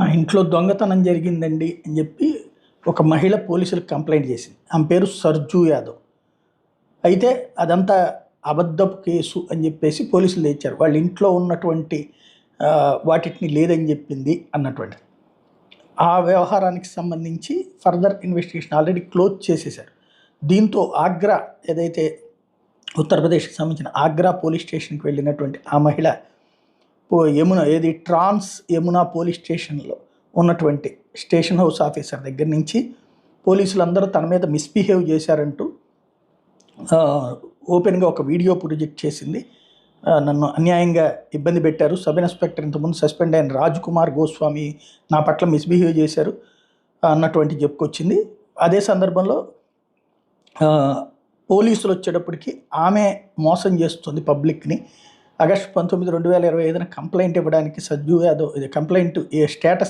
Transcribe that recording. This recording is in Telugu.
మా ఇంట్లో దొంగతనం జరిగిందండి అని చెప్పి ఒక మహిళ పోలీసులకు కంప్లైంట్ చేసింది. ఆమె పేరు సర్జు యాదవ్. అయితే అదంతా అబద్ధపు కేసు అని చెప్పేసి పోలీసులు తెచ్చారు. వాళ్ళ ఇంట్లో ఉన్నటువంటి వాటిని లేదని చెప్పింది అన్నటువంటిది. ఆ వ్యవహారానికి సంబంధించి ఫర్దర్ ఇన్వెస్టిగేషన్ ఆల్రెడీ క్లోజ్ చేసేశారు. దీంతో ఆగ్రా ఏదైతే ఉత్తరప్రదేశ్కి సంబంధించిన ఆగ్రా పోలీస్ స్టేషన్కి వెళ్ళినటువంటి ఆ మహిళ యమున ట్రాన్స్ యమునా పోలీస్ స్టేషన్లో ఉన్నటువంటి స్టేషన్ హౌస్ ఆఫీసర్ దగ్గర నుంచి పోలీసులందరూ తన మీద మిస్బిహేవ్ చేశారంటూ ఓపెన్గా ఒక వీడియో ప్రొజెక్ట్ చేసింది. నన్ను అన్యాయంగా ఇబ్బంది పెట్టారు, సబ్ ఇన్స్పెక్టర్ ఇంతకుముందు సస్పెండ్ అయిన రాజ్ కుమార్ గోస్వామి నా పట్ల మిస్బిహేవ్ చేశారు అన్నటువంటి చెప్పుకొచ్చింది. అదే సందర్భంలో పోలీసులు వచ్చేటప్పటికి ఆమె మోసం చేస్తుంది పబ్లిక్ని. ఆగస్టు 19, 2025 కంప్లైంట్ ఇవ్వడానికి సజ్జు యాదవ్ కంప్లైంట్ స్టేటస్